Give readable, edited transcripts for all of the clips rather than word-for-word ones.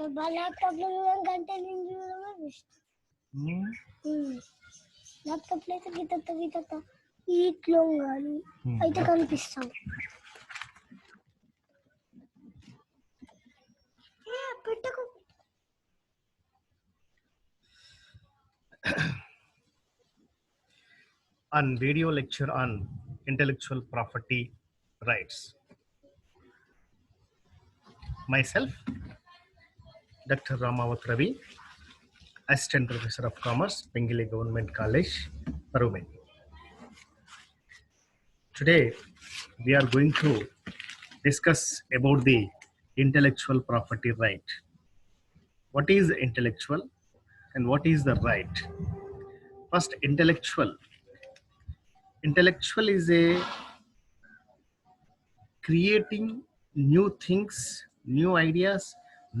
Laptop లో కంటే నేను చూడడమే బెస్ట్. ల్యాప్టాప్ లో అయితే గీత ఇట్లో కానీ అయితే కనిపిస్తాం. పెట్టకు. On video lecture on intellectual property rights. Myself, Dr. Ramavat Ravi, Assistant Professor of Commerce, Pengile Government College, Parumeni. Today, we are going to discuss about the intellectual property right. What is intellectual and what is the right? First, intellectual. Intellectual is a creating new things, new ideas,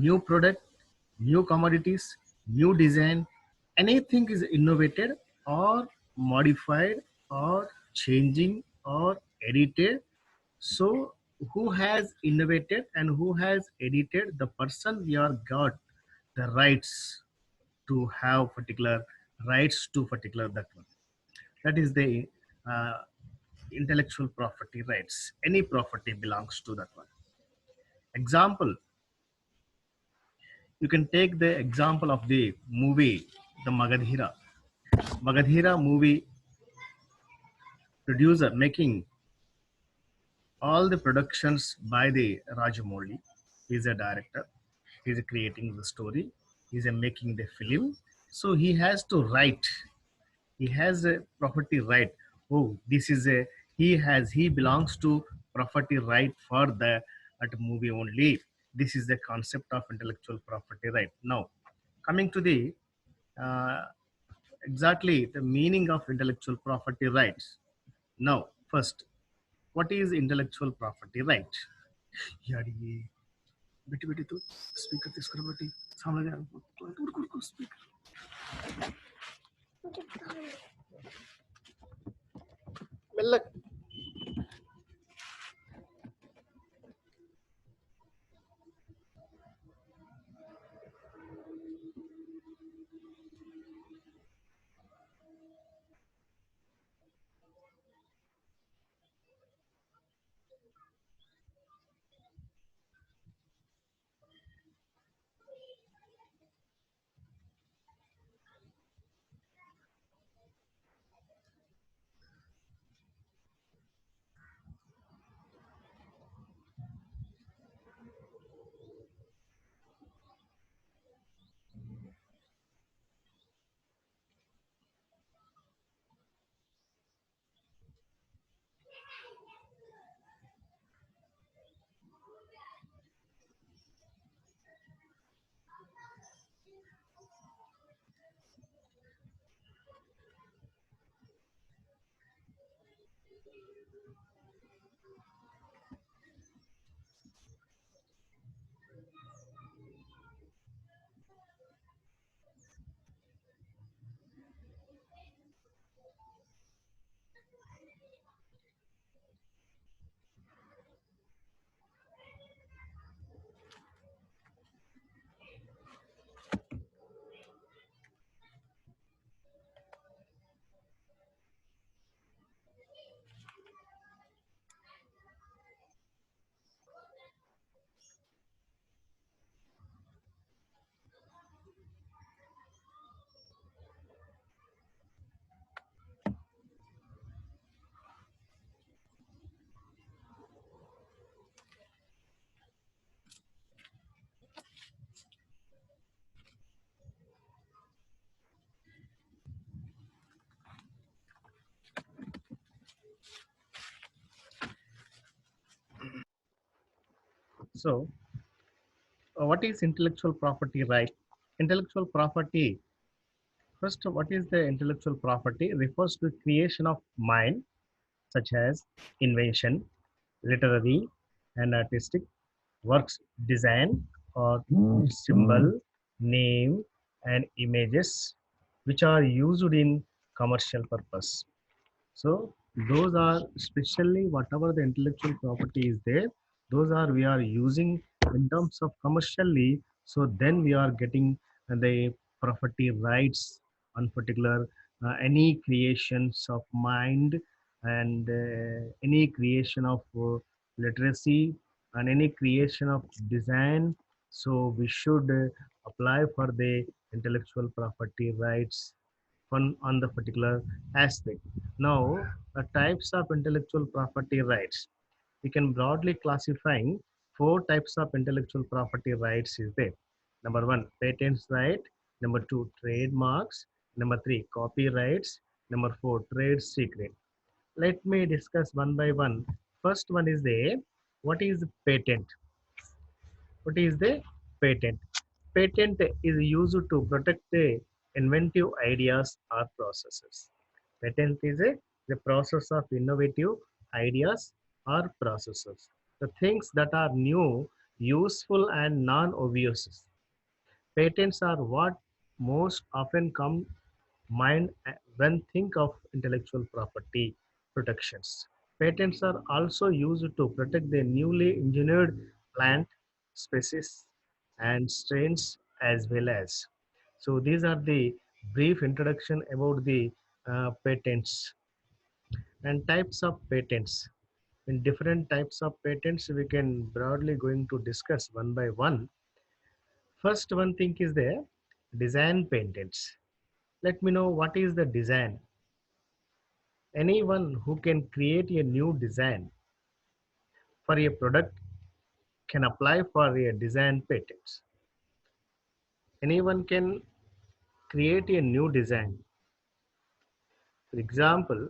new product, new commodities, new design. Anything is innovated or modified or changing or edited. So who has innovated and who has edited? The person we are got the rights to have particular rights to particular that one. That is the intellectual property rights. Any property belongs to that one. Example, you can take the example of the movie the Magadhira. Magadhira movie producer making all the productions by the Rajamouli. He is a director, he is creating the story, he is making the film. So he has to write, he has a property right. Oh, this is a, he belongs to property right for the at movie only. This is the concept of intellectual property right. Now coming to the uh, exactly the meaning of intellectual property rights. Now first, what is intellectual property right? यार ये बेटी बेटी तो speaker తీసుకురా बेटी सामने जा speaker మెల్లగా. So what is intellectual property right? Intellectual property, first, what is the intellectual property? Refers to creation of mind, such as invention, literary and artistic works, design or symbol, name and images which are used in commercial purpose. So those are specially whatever the intellectual property is there, those are we are using in terms of commercially. So then we are getting the property rights on particular any creations of mind and any creation of literacy and any creation of design. So we should apply for the intellectual property rights on the particular aspect. Now, types of intellectual property rights. We can broadly classifying four types of intellectual property rights is there. Number one, patents right. Number two, trademarks. Number three, copyrights. Number four, trade secret. Let me discuss one by one. First one is the what is patent? What is the patent? Patent is used to protect the inventive ideas or processes. Patent is the process of innovative ideas or processes. The things that are new, useful, and non-obvious. Patents are what most often come mind when think of intellectual property protections. Patents are also used to protect the newly engineered plant species and strains as well as. So these are the brief introduction about the patents and types of patents. In different types of patents, we can broadly going to discuss one by one. First one thing is the design patents. Let me know what is the design. Anyone who can create a new design for a product can apply for a design patent. Anyone can create a new design. For example,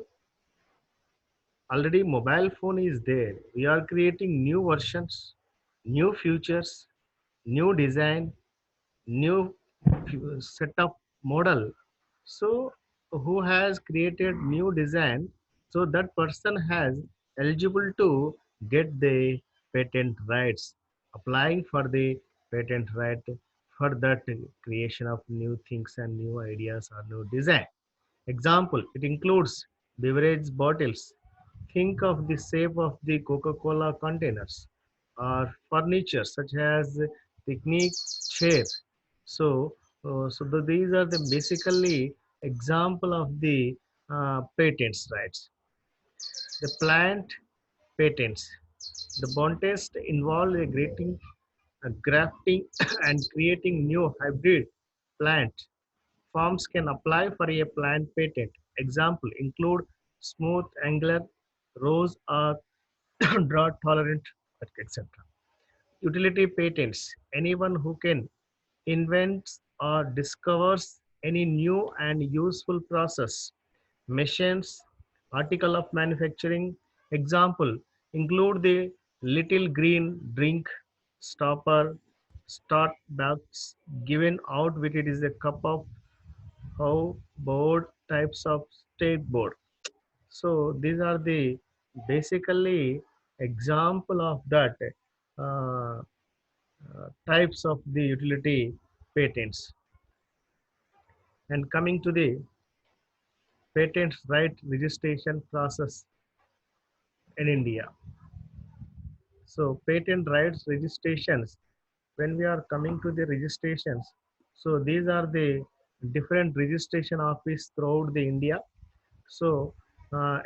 already mobile phone is there. We are creating new versions, new features, new design, new set of model. So who has created new design? So that person has eligible to get the patent rights, applying for the patent right for that creation of new things and new ideas or new design. Example, it includes beverage bottles. Think of the shape of the Coca-Cola containers or furniture such as picnic chair. So, these are the basically example of the patents rights. The plant patents. The contest involve a grafting and creating new hybrid plant Farms can apply for a plant patent. Example include smooth, angular, rose or drought tolerant, etc. Utility patents. Anyone who can invents or discovers any new and useful process, machines, article of manufacturing. Example include the little green drink stopper, start box given out with it is a cup of how board types of state board. So these are the basically example of that types of the utility patents. And coming to the patent right registration process in India. So patent rights registrations, when we are coming to the registrations, so these are the different registration office throughout the India. So,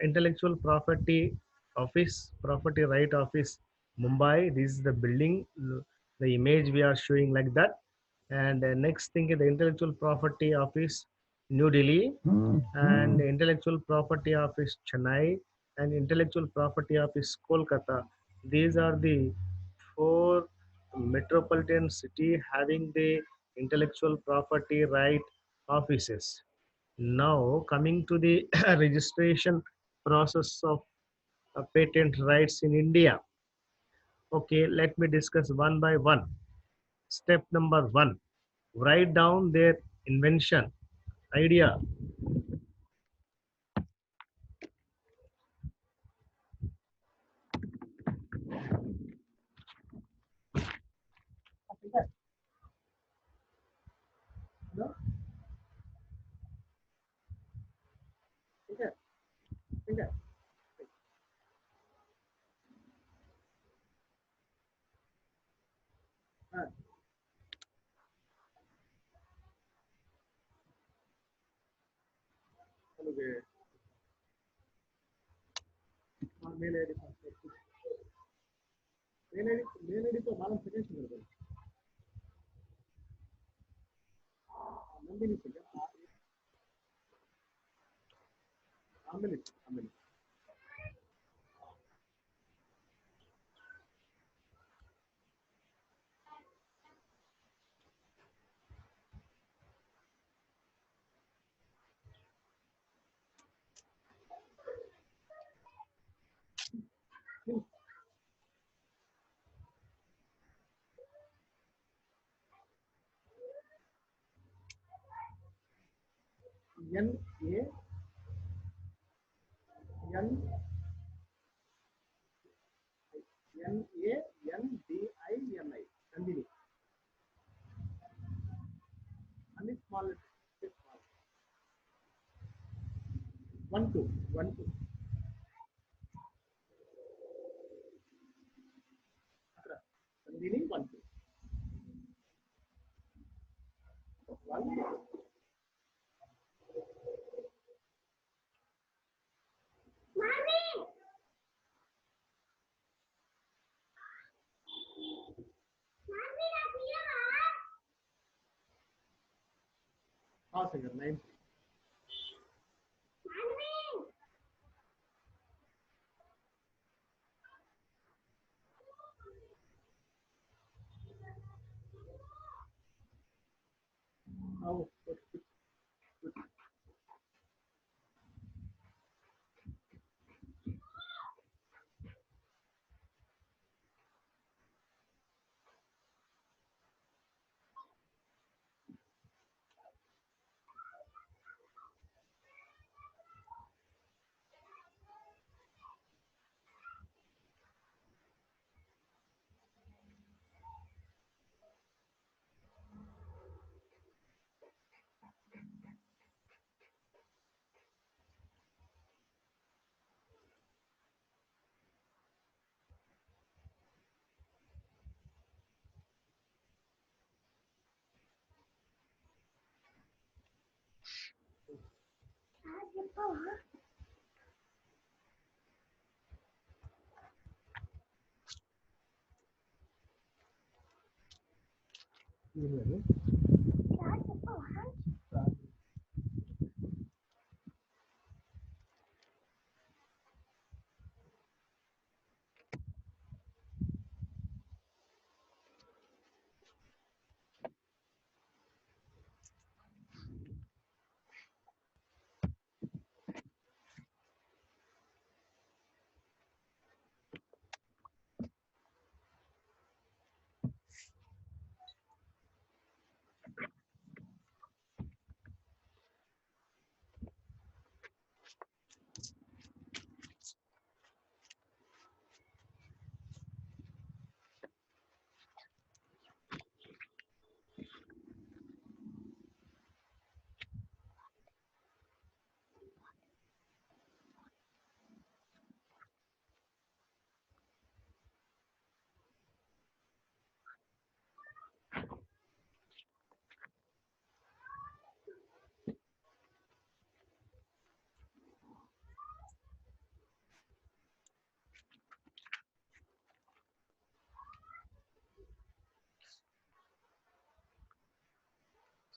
intellectual property office, property right office, Mumbai. This is the building. The image we are showing like that. And next thing is the intellectual property office, New Delhi, and the intellectual property office, Chennai, and intellectual property office, Kolkata. These are the four metropolitan city having the intellectual property right offices. Now, coming to the registration process of patent rights in India. Okay, let me discuss one by one. Step number one, write down their invention, idea.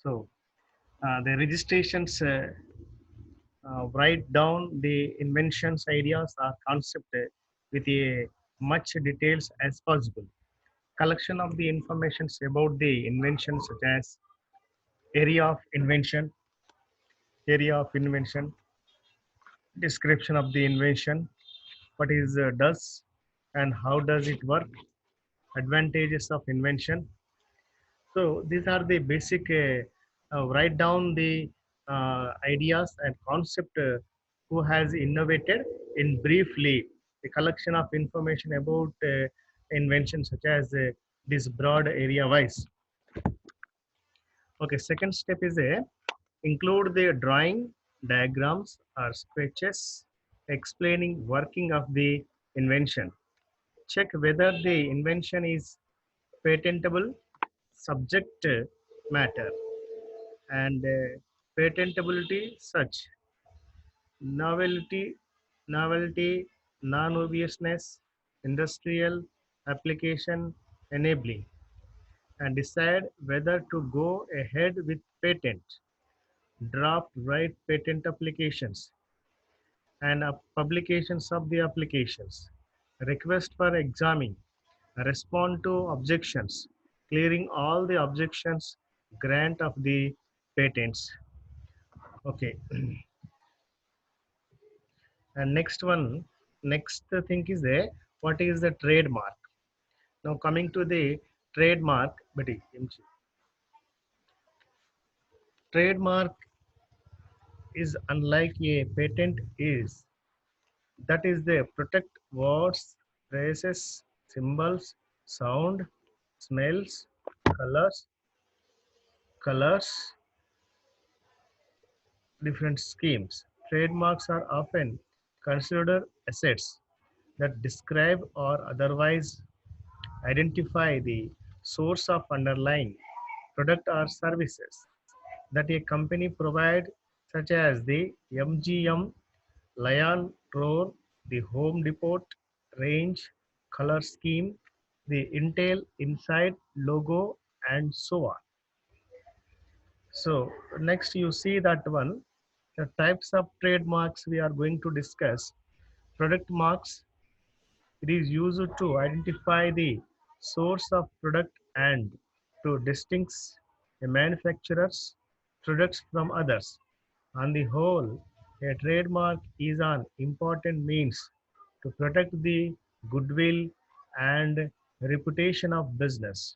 So the registrations write down the inventions, ideas, or concept with a much details as possible. Collection of the informations about the invention, such as area of invention, area of invention, description of the invention, what is does and how does it work, advantages of invention. So these are the basic, write down the ideas and concept who has innovated in briefly, a collection of information about invention such as this broad area wise. Okay, second step is include the drawing, diagrams or sketches explaining working of the invention. Check whether the invention is patentable, subject matter and patentability such. novelty, novelty, non-obviousness, industrial, application, enabling, and decide whether to go ahead with patent, draft right patent applications, and publications of the applications, request for examining, respond to objections, clearing all the objections, grant of the patents. Okay, and next thing is the what is the trademark? Now coming to the trademark, but trademark is unlike a patent is that is they protect words, phrases, symbols, sound, smells, colors, colors, different schemes. Trademarks are often considered assets that describe or otherwise identify the source of underlying product or services that a company provides, such as the MGM, Lion Roar, the Home Depot range, color scheme, the Intel Inside logo, and so on. So next you see that one, the types of trademarks we are going to discuss. Product marks, it is used to identify the source of product and to distinguish a manufacturer's products from others. On the whole, a trademark is an important means to protect the goodwill and reputation of business.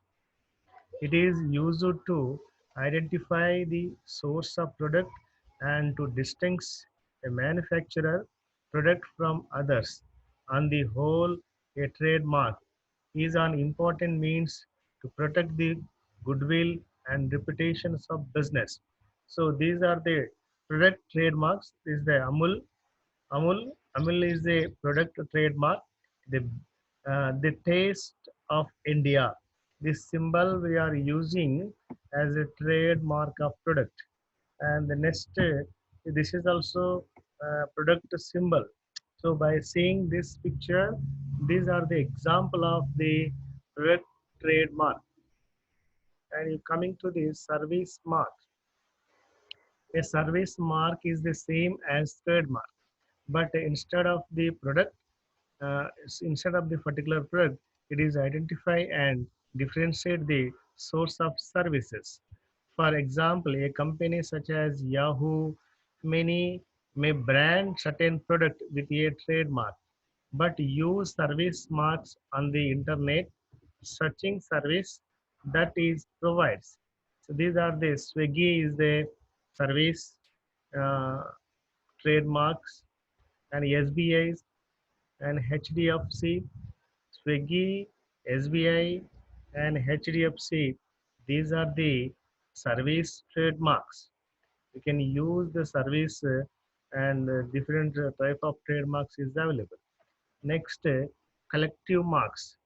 It is used to identify the source of product and to distinguish a manufacturer product from others. On the whole, a trademark is an important means to protect the goodwill and reputations of business. So these are the product trademarks. This is the Amul. Amul is a product trademark. The taste of India. This symbol we are using as a trademark of product. And the next, this is also product symbol. So by seeing this picture, these are the example of the product trademark. And coming to the service mark. A service mark is the same as trademark, but instead of the particular product, it is identify and differentiate the source of services. For example, a company such as Yahoo, many may brand certain product with a trademark, but use service marks on the internet searching service that is provides. So these are the Swiggy is the service uh, trademarks, and SBI's and HDFC, Swiggy, SBI, and HDFC. These are the service trademarks. You can use the service and different type of trademarks is available. Next, collective marks.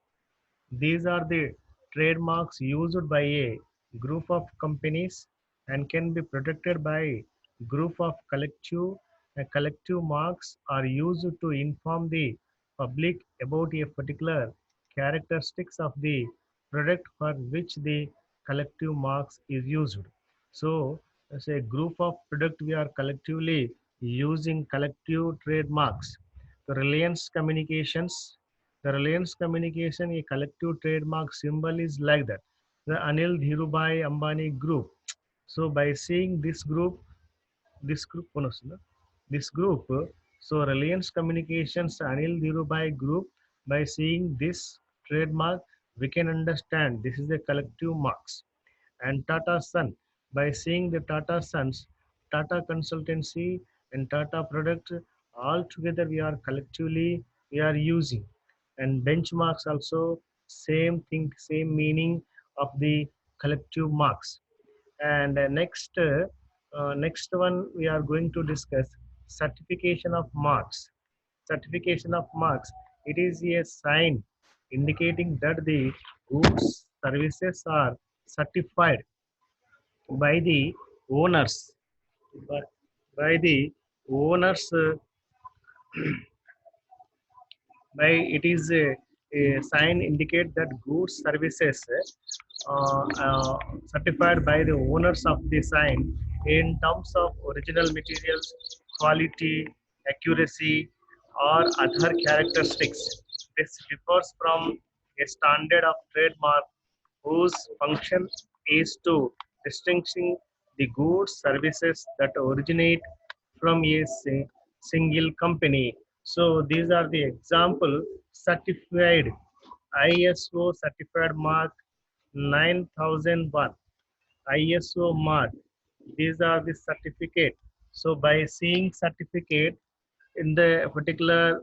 These are the trademarks used by a group of companies and can be protected by group of collective. Collective marks are used to inform the public about a particular characteristics of the product for which the collective marks is used. So, as a group of product, we are collectively using collective trademarks. The Reliance Communication, a collective trademark symbol is like that. The Anil Dhirubhai Ambani Group. So by seeing this group, oh no, no, this group, so Reliance Communications Anil Dhirubhai Group, by seeing this trademark, we can understand this is a collective marks. And Tata Sun, by seeing the Tata Sons, Tata Consultancy and Tata Product, all together we are collectively we are using. And benchmarks also same thing, same meaning of the collective marks. And next one we are going to discuss certification of marks. Certification of marks. It is a sign indicating that the goods services are certified by the owners, by, by the owners by it is a sign indicate that goods services certified by the owners of the sign in terms of original materials, quality, accuracy, or other characteristics. This differs from a standard of trademark whose function is to distinguishing the goods services that originate from a single company. So these are the example certified ISO certified mark 9001 ISO mark. These are the certificate. So by seeing certificate in the particular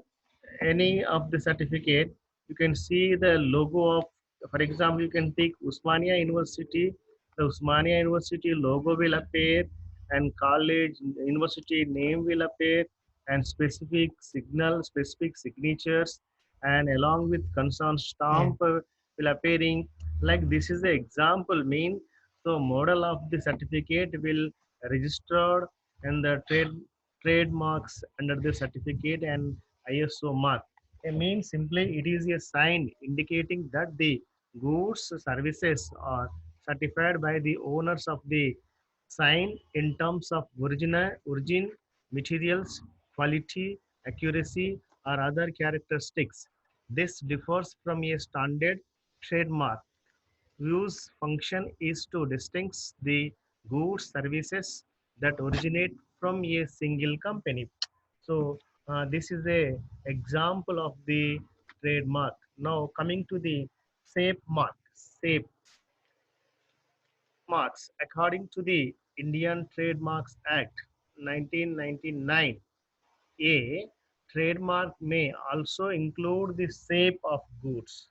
any of the certificate, you can see the logo of, for example, you can take Usmania University. The Usmania University logo will appear, and college university name will appear, and specific signal, specific signatures, and along with concern stamp will appearing. Like this is the example mean. So model of the certificate will registered and the trademarks under the certificate and ISO mark. It means simply it is a sign indicating that the goods services are certified by the owners of the sign in terms of origin, materials, quality, accuracy, or other characteristics. This differs from a standard trademark whose function is to distinguish the goods services that originate from a single company. So this is a example of the trademark. Now coming to the SAPE mark. SAPE marks, according to the Indian Trademarks Act 1999, a trademark may also include the shape of goods,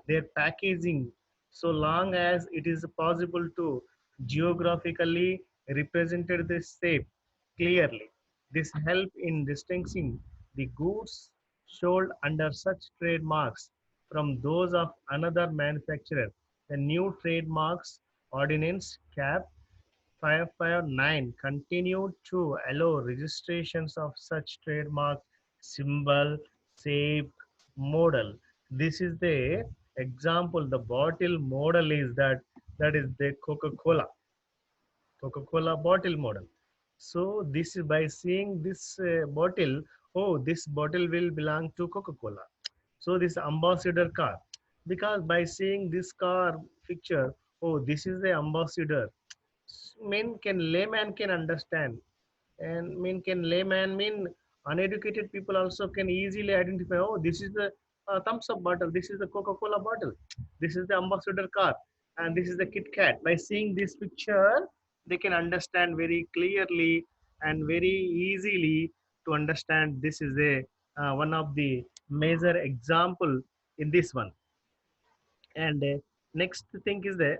their packaging, so long as it is possible to geographically represent the shape clearly. This helps in distinguishing the goods sold under such trademarks from those of another manufacturer. The new trademarks ordinance cap 559 continued to allow registrations of such trademark symbol, shape, model. This is the example. The bottle model is that is the Coca-Cola bottle model. So this is by seeing this bottle, oh, this bottle will belong to Coca-Cola. So this ambassador car, because by seeing this car picture, oh, this is the ambassador. Layman can understand, and can layman mean uneducated people also can easily identify. Oh, this is the thumbs up bottle. This is the Coca-Cola bottle. This is the ambassador car, and this is the Kit Kat. By seeing this picture, they can understand very clearly and very easily to understand. This is a one of the major example in this one. And next thing is the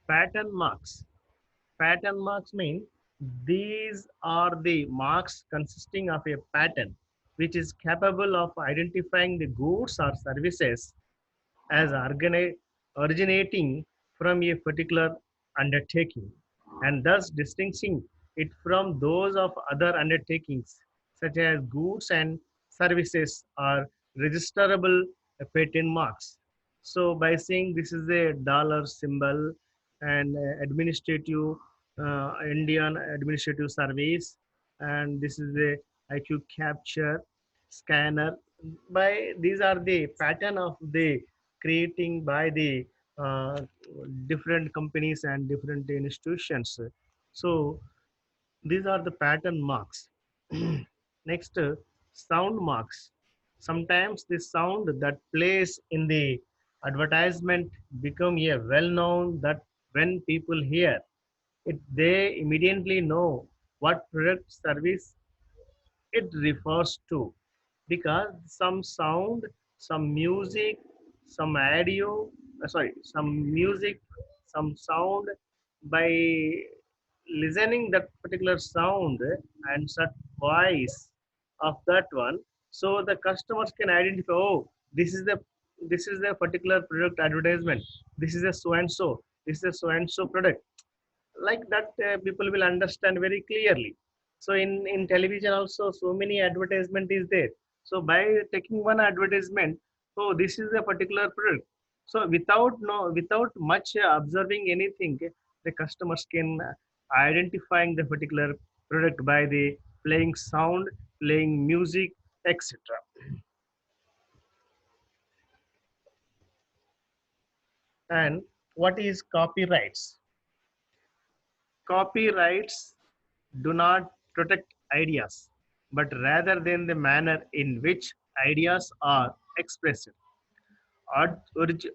pattern marks. Pattern marks mean these are the marks consisting of a pattern which is capable of identifying the goods or services as originating from a particular undertaking, and thus distinguishing it from those of other undertakings such as goods and services are registerable patent marks. So by saying this is a dollar symbol and administrative Indian administrative service, and this is the IQ capture scanner. By these are the pattern of the creating by the uh, different companies and different institutions. So these are the pattern marks. Next, sound marks. Sometimes the sound that plays in the advertisement become a well-known that when people hear it, they immediately know what product service it refers to, because some sound, some music, some audio, some music, some sound, by listening that particular sound and such voice of that one, so the customers can identify, oh, this is the particular product advertisement, this is a so and so, this is a so and so product. like that people will understand very clearly. So in television also so many advertisement is there. So by taking one advertisement, oh, this is a particular product. So without much observing anything, the customers can identifying the particular product by the playing sound, playing music, etc. And what is copyrights? Copyrights do not protect ideas, but rather than the manner in which ideas are expressed.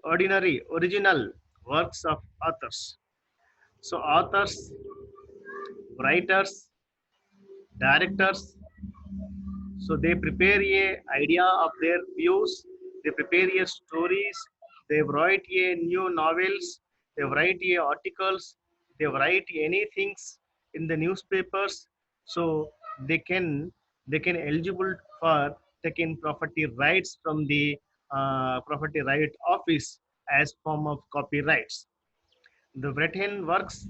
Original works of authors. So authors, writers, directors, so they prepare a idea of their views, they prepare a stories, they write a new novels, they write a articles, they write anything in the newspapers. So they can they can eligible for taking property rights from the property right office as form of copyrights. The written works,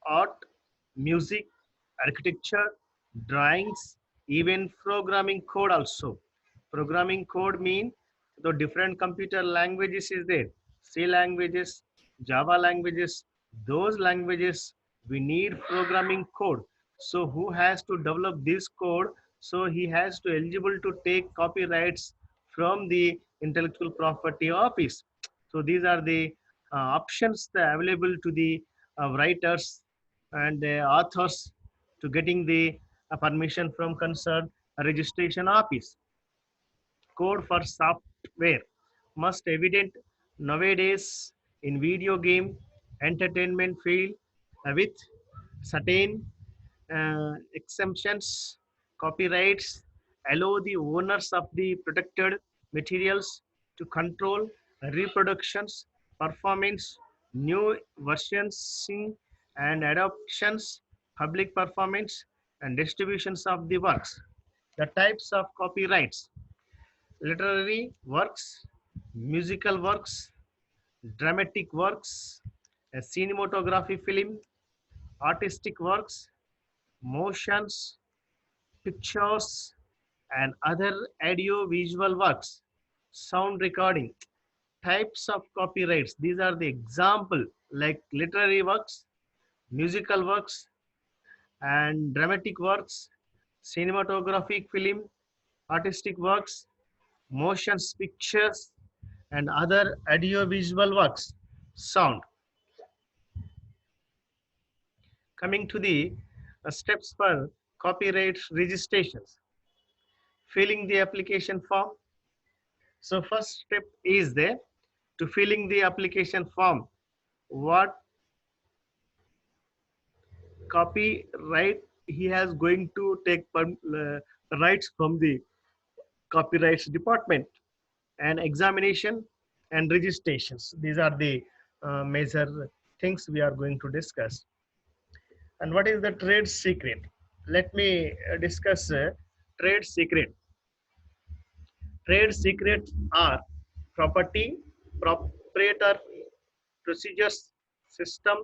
art, music, architecture, drawings, even programming code also. Programming code mean the different computer languages is there. C languages, Java languages, those languages we need programming code. So who has to develop this code? So he has to eligible to take copyrights from the intellectual property office. So these are the options that available to the writers and the authors to getting the permission from concerned registration office. Code for software must evident nowadays in video game entertainment field with certain exemptions. Copyrights allow the owners of the protected materials to control reproductions, performance, new versions, and adoptions, public performance, and distributions of the works. The types of copyrights: literary works, musical works, dramatic works, a cinematography film, artistic works, motions, pictures, and other audio-visual works, sound recording. Types of copyrights. These are the example like literary works, musical works, and dramatic works, cinematographic film, artistic works, motions pictures, and other audiovisual works, sound. Coming to the steps for copyright registrations. Filling the application form. So first step is there to filling the application form. What copyright he has going to take rights from the copyrights department, and examination and registrations. These are the major things we are going to discuss. And what is the trade secret? Let me discuss trade secret. Trade secrets are property, proprietor, procedures, system,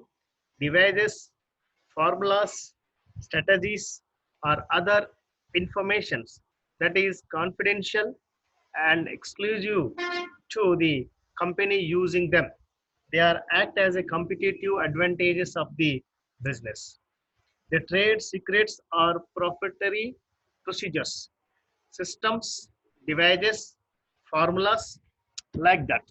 devices, formulas, strategies, or other informations that is confidential and exclusive to the company using them. They are act as a competitive advantages of the business. The trade secrets are proprietary procedures, systems, devices, formulas, like that.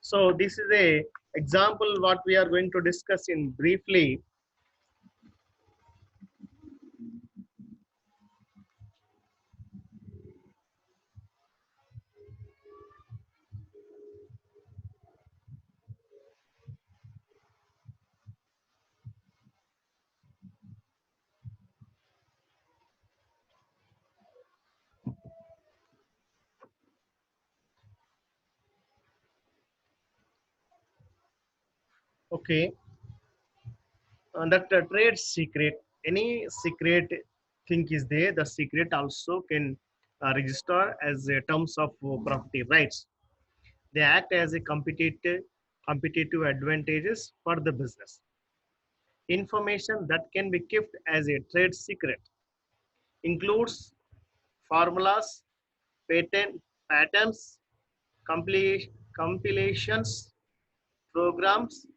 So this is a example what we are going to discuss in briefly. Okay, that trade secret, any secret thing is there, the secret also can register as a terms of property rights. They act as a competitive advantages for the business. Information that can be kept as a trade secret includes formulas, patents, compilations, programs,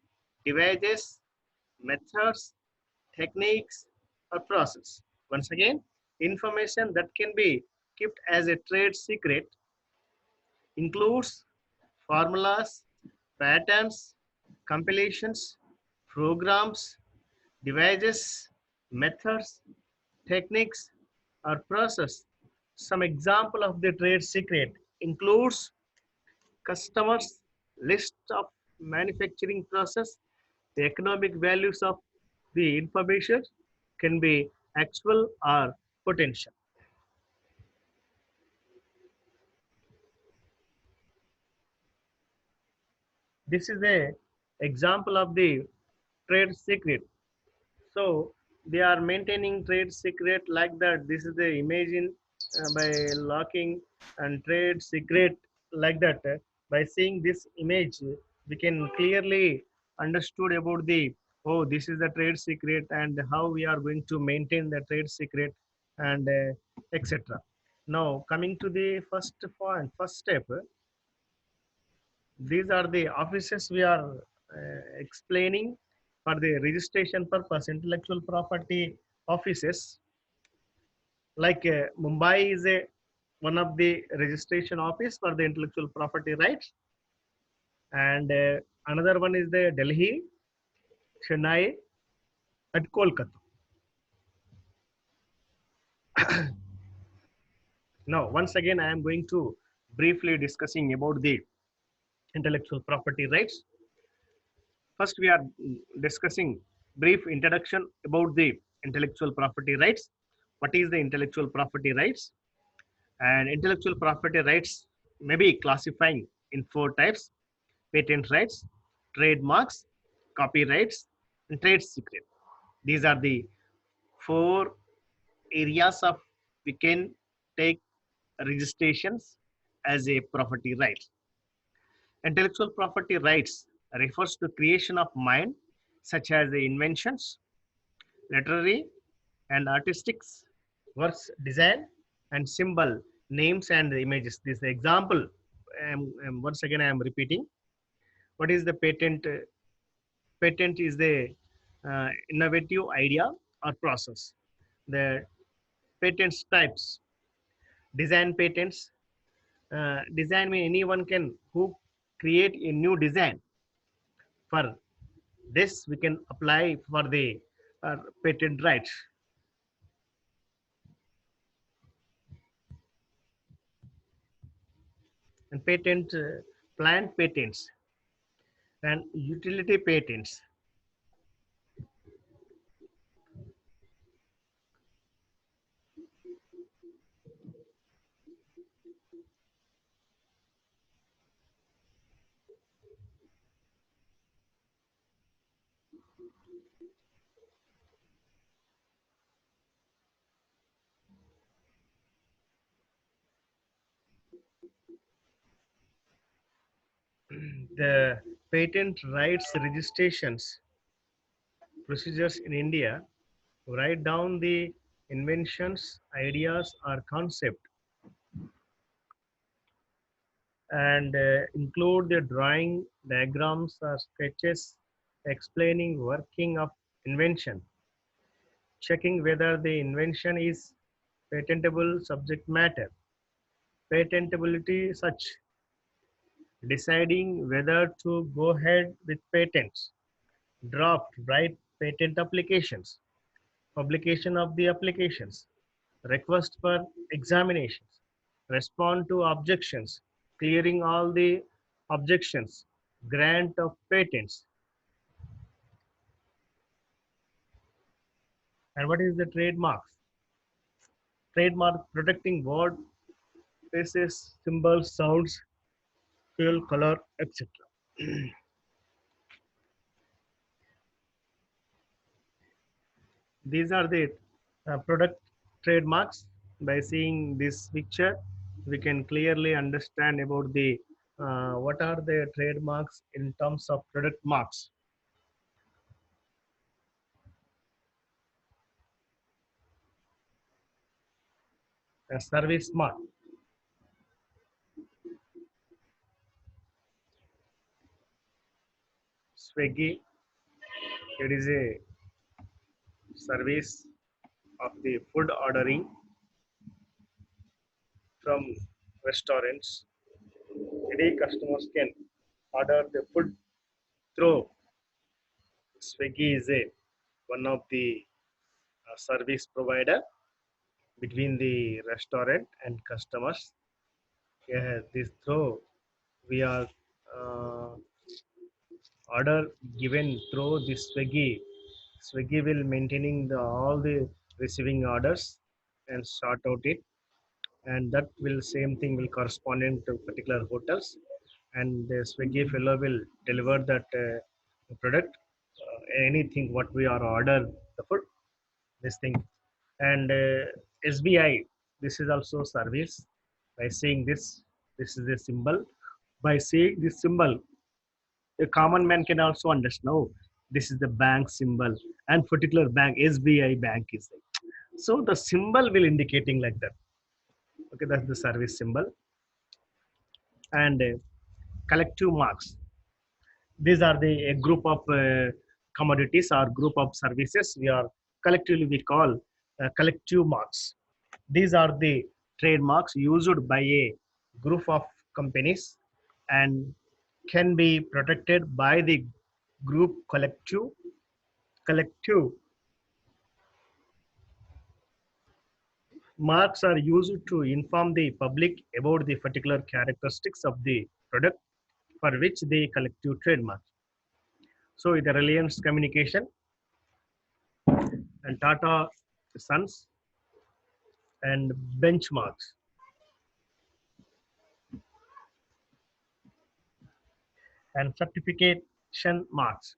devices, methods, techniques, or process. Once again, information that can be kept as a trade secret includes formulas, patterns, compilations, programs, devices, methods, techniques, or process. Some example of the trade secret includes customers list of manufacturing process. The economic values of the information can be actual or potential. This is a example of the trade secret. So they are maintaining trade secret like that. This is the imagine by locking and trade secret like that. By seeing this image, we can clearly understood about the, oh, this is the trade secret and how we are going to maintain the trade secret and etc. Now coming to the first point, first step, these are the offices we are explaining for the registration purpose. Intellectual property offices like Mumbai is a one of the registration office for the intellectual property rights, and another one is the Delhi, Chennai, and Kolkata. Now, once again, I am going to briefly discussing about the intellectual property rights. First, we are discussing brief introduction about the intellectual property rights. What is the intellectual property rights? And intellectual property rights may be classifying in four types: patent rights, trademarks, copyrights, and trade secret. These are the four areas of we can take registrations as a property right. Intellectual property rights refers to creation of mind, such as the inventions, literary and artistic works, design and symbol, names and images. This example, once again I am repeating. What is the patent? Patent is the innovative idea or process. The patents types, design patents. Design mean anyone can who create a new design. For this, we can apply for the patent rights. And patent, plant patents and utility patents. The patent rights registrations procedures in India write down the inventions, ideas, or concept and include the drawing, diagrams, or sketches explaining working of invention, checking whether the invention is patentable subject matter, patentability such, deciding whether to go ahead with patents, draft, write patent applications, publication of the applications, request for examinations, respond to objections, clearing all the objections, grant of patents. And what is the trademarks? Trademark protecting word, faces, symbols, sounds, feel, color, etc. These are the product trademarks. By seeing this picture, we can clearly understand about the what are the trademarks in terms of product marks. A service mark. Swiggy, it is a service of the food ordering from restaurants. Today, customers can order the food through Swiggy. Is a one of the service provider between the restaurant and customers. Yeah, this through we are uh, order given through the Swiggy. Swiggy will maintaining all the receiving orders and sort out it, and that will same thing will corresponding to particular hotels, and the Swiggy fellow will deliver that product, anything what we are order the food, this thing, and SBI. This is also service. By seeing this, this is a symbol. By seeing this symbol, a common man can also understand. Oh, this is the bank symbol, and particular bank, SBI bank is there. So the symbol will indicating like that. Okay, that's the service symbol. And collective marks. These are the a group of commodities or group of services. We are collectively we call collective marks. These are the trademarks used by a group of companies and can be protected by the group collective marks are used to inform the public about the particular characteristics of the product for which they collective trademark. So the Reliance Communication and Tata Sons and benchmarks and certification marks.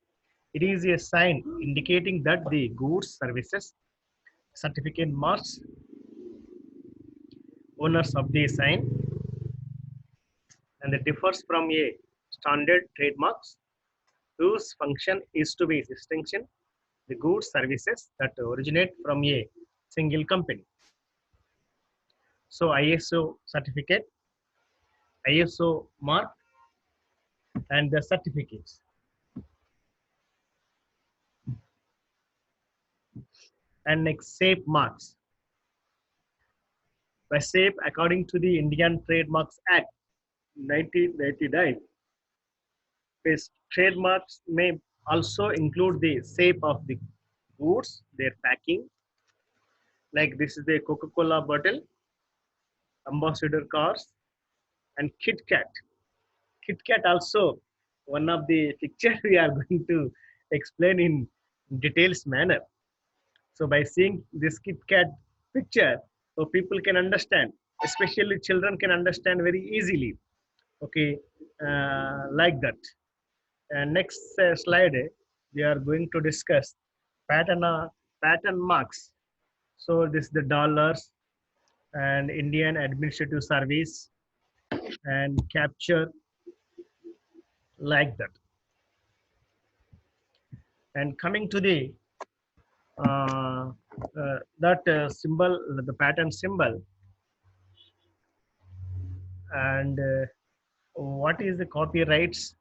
It is a sign indicating that the goods, services, certificate marks, owners of the sign, and it differs from a standard trademarks whose function is to be distinction the goods services that originate from a single company. So ISO certificate, ISO mark, and the certificates. And next, SAFE marks. By SAFE, according to the Indian Trademarks Act 1999, trademarks may also include the shape of the goods, their packing. Like this is the Coca-Cola bottle, ambassador cars, and Kit Kat. Kit Kat also one of the picture we are going to explain in details manner. So by seeing this Kit Kat picture, so people can understand, especially children can understand very easily. Okay, like that. And next slide, we are going to discuss pattern pattern marks. So this is the dollars and Indian Administrative Service and capture like that. And coming to the that symbol, the pattern symbol, and what is the copyrights?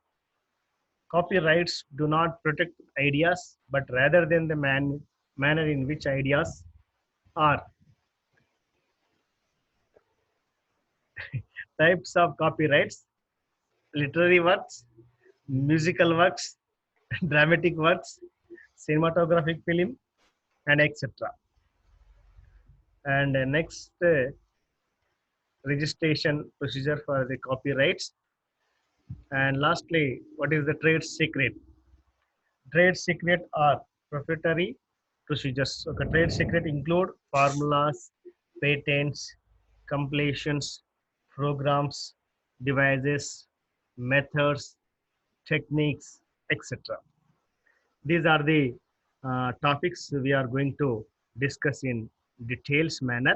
Copyrights do not protect ideas, but rather than the manner in which ideas are. Types of copyrights: literary works, musical works, dramatic works, cinematographic film, and etc. And next registration procedure for the copyrights. And lastly, what is the trade secret? Trade secret are proprietary procedures. So the trade secret include formulas, patents, completions, programs, devices, methods, techniques, etc. These are the topics we are going to discuss in details manner.